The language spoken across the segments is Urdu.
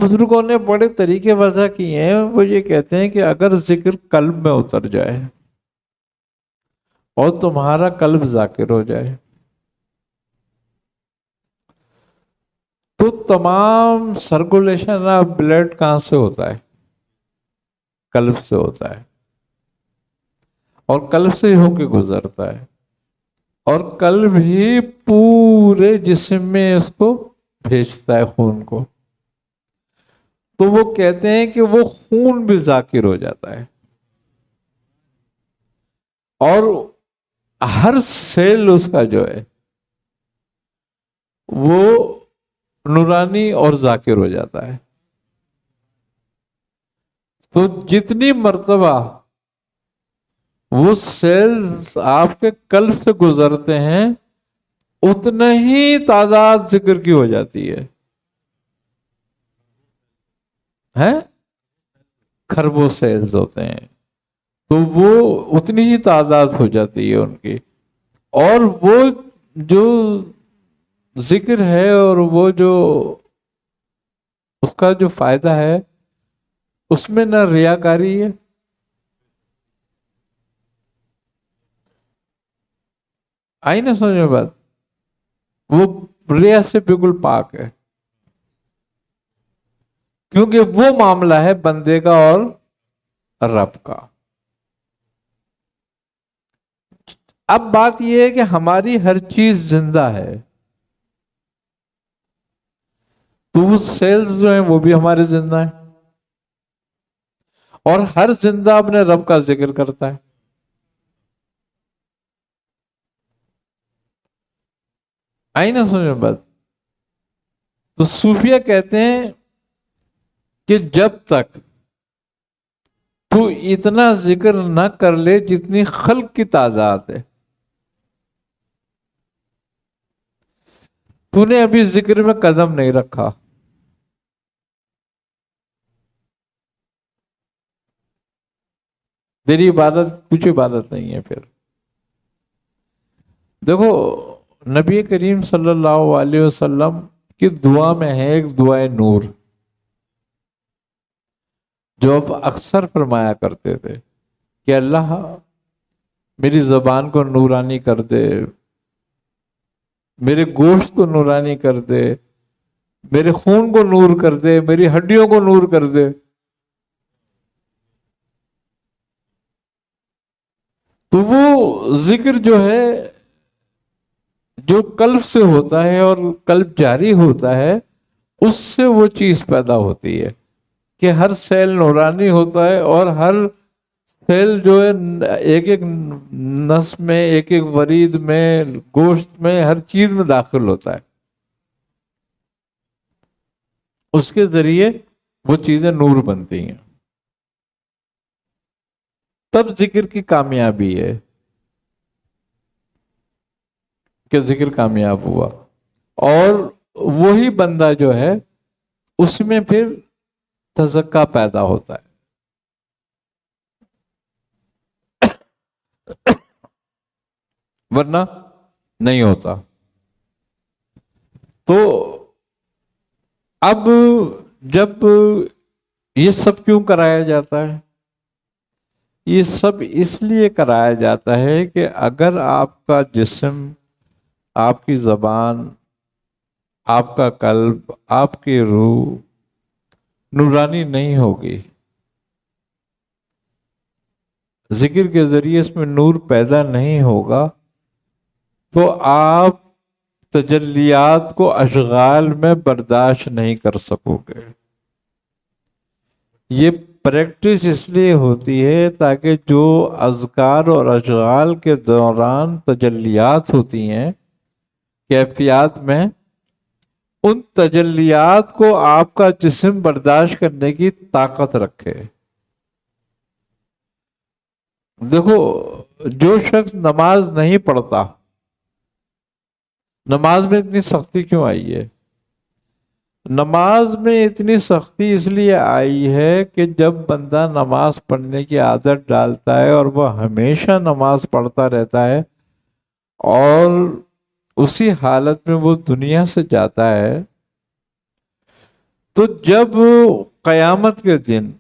بزرگوں نے بڑے طریقے وضع کیے ہیں. وہ یہ کہتے ہیں کہ اگر ذکر قلب میں اتر جائے اور تمہارا قلب ذاکر ہو جائے تو تمام سرکولیشن آف بلڈ کہاں سے ہوتا ہے؟ قلب سے ہوتا ہے، اور قلب سے ہو کے گزرتا ہے، اور قلب ہی پورے جسم میں اس کو بھیجتا ہے، خون کو. تو وہ کہتے ہیں کہ وہ خون بھی ذاکر ہو جاتا ہے، اور ہر سیل اس کا جو ہے وہ نورانی اور ذاکر ہو جاتا ہے. تو جتنی مرتبہ وہ سیلز آپ کے قلب سے گزرتے ہیں اتنا ہی تعداد ذکر کی ہو جاتی ہے. خربوں سیلز ہوتے ہیں، تو وہ اتنی ہی تعداد ہو جاتی ہے ان کی. اور وہ جو ذکر ہے اور وہ جو اس کا جو فائدہ ہے اس میں نہ ریاکاری ہے، آئی نہ سمجھ میں بات. وہ ریا سے بالکل پاک ہے، کیونکہ وہ معاملہ ہے بندے کا اور رب کا. اب بات یہ ہے کہ ہماری ہر چیز زندہ ہے، تو وہ سیلز جو ہیں وہ بھی ہمارے زندہ ہیں، اور ہر زندہ اپنے رب کا ذکر کرتا ہے. آئی نہ سمجھ میں بات. تو صوفیہ کہتے ہیں کہ جب تک تو اتنا ذکر نہ کر لے جتنی خلق کی تعداد ہے، تو نے ابھی ذکر میں قدم نہیں رکھا. تیری عبادت کچھ عبادت نہیں ہے. پھر دیکھو نبی کریم صلی اللہ علیہ وسلم کی دعا میں ہے ایک دعائے نور، جو اب اکثر فرمایا کرتے تھے کہ اللہ میری زبان کو نورانی کر دے، میرے گوشت کو نورانی کر دے، میرے خون کو نور کر دے، میری ہڈیوں کو نور کر دے. تو وہ ذکر جو ہے جو قلب سے ہوتا ہے اور قلب جاری ہوتا ہے، اس سے وہ چیز پیدا ہوتی ہے کہ ہر سیل نورانی ہوتا ہے، اور ہر سیل جو ہے ایک ایک نس میں، ایک ایک ورید میں، گوشت میں، ہر چیز میں داخل ہوتا ہے. اس کے ذریعے وہ چیزیں نور بنتی ہیں. تب ذکر کی کامیابی ہے کہ ذکر کامیاب ہوا، اور وہی بندہ جو ہے اس میں پھر تزکا پیدا ہوتا ہے. ورنہ نہیں ہوتا. تو اب جب یہ سب کیوں کرایا جاتا ہے؟ یہ سب اس لیے کرایا جاتا ہے کہ اگر آپ کا جسم، آپ کی زبان، آپ کا قلب، آپ کی روح نورانی نہیں ہوگی، ذکر کے ذریعے اس میں نور پیدا نہیں ہوگا، تو آپ تجلیات کو اشغال میں برداشت نہیں کر سکو گے. یہ پریکٹس اس لیے ہوتی ہے تاکہ جو اذکار اور اشغال کے دوران تجلیات ہوتی ہیں کیفیات میں، ان تجلیات کو آپ کا جسم برداشت کرنے کی طاقت رکھے. دیکھو جو شخص نماز نہیں پڑھتا، نماز میں اتنی سختی کیوں آئی ہے؟ نماز میں اتنی سختی اس لیے آئی ہے کہ جب بندہ نماز پڑھنے کی عادت ڈالتا ہے اور وہ ہمیشہ نماز پڑھتا رہتا ہے اور اسی حالت میں وہ دنیا سے جاتا ہے، تو جب قیامت کے دن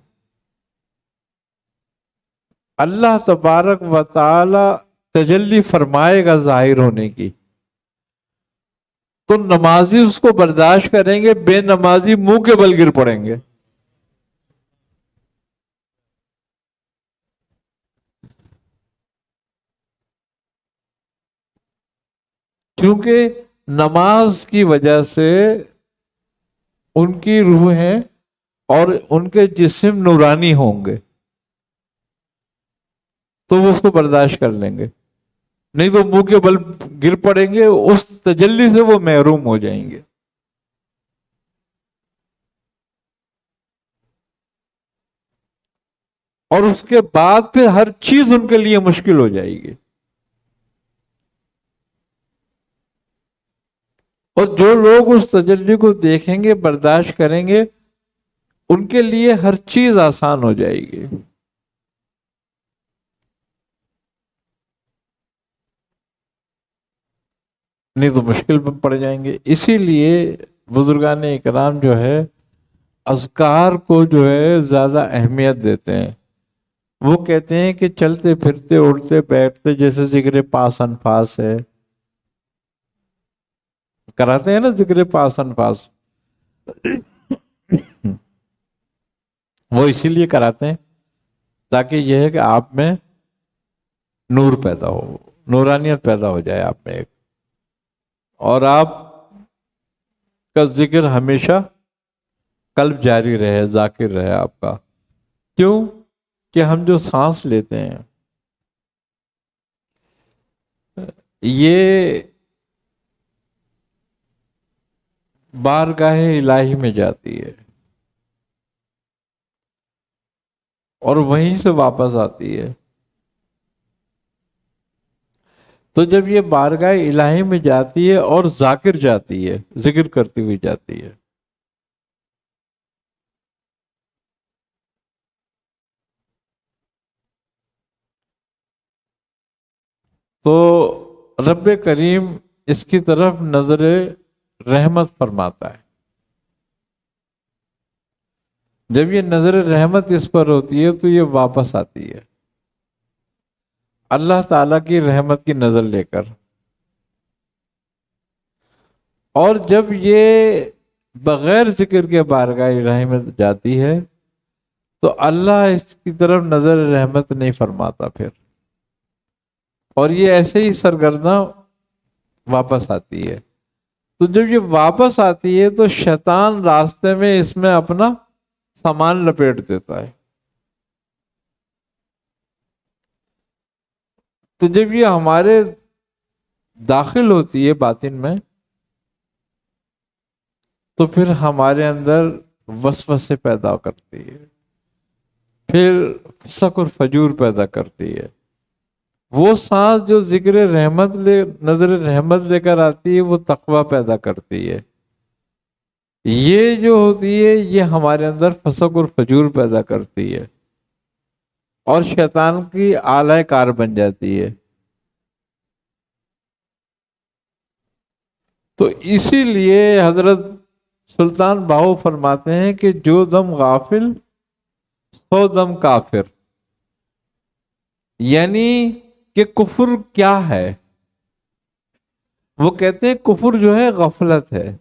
اللہ تبارک و تعالی تجلی فرمائے گا ظاہر ہونے کی، تو نمازی اس کو برداشت کریں گے، بے نمازی منہ کے بل گر پڑیں گے۔ کیونکہ نماز کی وجہ سے ان کی روحیں اور ان کے جسم نورانی ہوں گے، تو وہ اس کو برداشت کر لیں گے، نہیں تو منہ کے بل گر پڑیں گے، اس تجلی سے وہ محروم ہو جائیں گے۔ اور اس کے بعد پھر ہر چیز ان کے لیے مشکل ہو جائے گی۔ اور جو لوگ اس تجلی کو دیکھیں گے، برداشت کریں گے، ان کے لیے ہر چیز آسان ہو جائے گی۔ نہیں تو مشکل میں پڑ جائیں گے۔ اسی لیے بزرگان اکرام جو ہے اذکار کو جو ہے زیادہ اہمیت دیتے ہیں۔ وہ کہتے ہیں کہ چلتے پھرتے اٹھتے بیٹھتے جیسے ذکر پاس انفاس ہے، کراتے ہیں نا ذکر پاس انفاس، وہ اسی لیے کراتے ہیں تاکہ یہ ہے کہ آپ میں نور پیدا ہو، نورانیت پیدا ہو جائے آپ میں ایک، اور آپ کا ذکر ہمیشہ قلب جاری رہے، ذاکر رہے آپ کا۔ کیوں کہ ہم جو سانس لیتے ہیں یہ بارگاہ الہی میں جاتی ہے اور وہیں سے واپس آتی ہے۔ تو جب یہ بارگاہ الہی میں جاتی ہے اور ذاکر جاتی ہے، ذکر کرتی ہوئی جاتی ہے، تو رب کریم اس کی طرف نظر رحمت فرماتا ہے۔ جب یہ نظر رحمت اس پر ہوتی ہے تو یہ واپس آتی ہے اللہ تعالیٰ کی رحمت کی نظر لے کر، اور جب یہ بغیر ذکر کے بارگاہ الہی میں جاتی ہے تو اللہ اس کی طرف نظر رحمت نہیں فرماتا پھر، اور یہ ایسے ہی سرگرداں واپس آتی ہے۔ تو جب یہ واپس آتی ہے تو شیطان راستے میں اس میں اپنا سامان لپیٹ دیتا ہے۔ تو جب یہ ہمارے داخل ہوتی ہے باطن میں تو پھر ہمارے اندر وسوسے پیدا کرتی ہے، پھر فسق اور فجور پیدا کرتی ہے۔ وہ سانس جو ذکر رحمت نظر رحمت لے کر آتی ہے وہ تقوی پیدا کرتی ہے۔ یہ جو ہوتی ہے یہ ہمارے اندر فسق اور فجور پیدا کرتی ہے اور شیطان کی آلہ کار بن جاتی ہے۔ تو اسی لیے حضرت سلطان باہو فرماتے ہیں کہ جو دم غافل سو دم کافر، یعنی کہ کفر کیا ہے؟ وہ کہتے ہیں کفر جو ہے غفلت ہے۔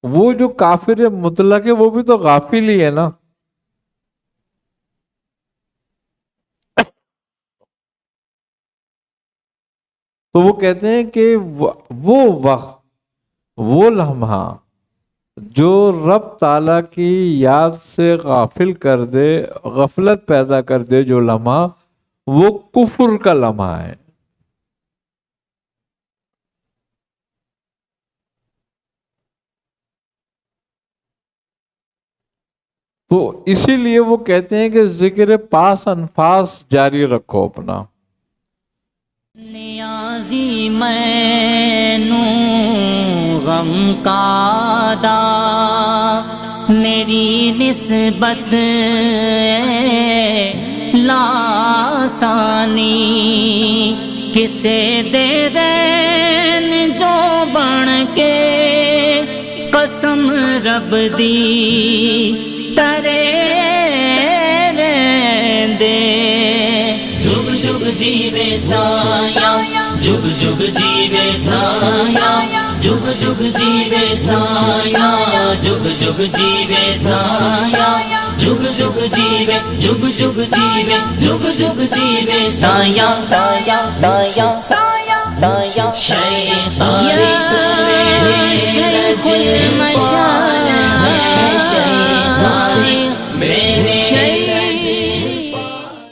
وہ جو کافر مطلق ہے وہ بھی تو غافل ہی ہے نا۔ تو وہ کہتے ہیں کہ وہ وقت، وہ لمحہ جو رب تعالیٰ کی یاد سے غافل کر دے، غفلت پیدا کر دے، جو لمحہ وہ کفر کا لمحہ ہے۔ تو اسی لیے وہ کہتے ہیں کہ ذکر پاس انفاس جاری رکھو اپنا۔ نیازی مینو غم کا دا میری نسبت لاسانی کسے دے دین جو بن کے قسم رب دی ترے رہندے جگ جگ جیوے سایہ جگ جگ جیوے سایہ جگ جگ جیوے سایہ جگ جگ جیوے سایہ جگ جگ جیوے جگ جگ جیوے جگ جگ جیوے سایہ سایہ سایہ سایہ سایہ شیخ طارق میرے شیخ المشایخ میرے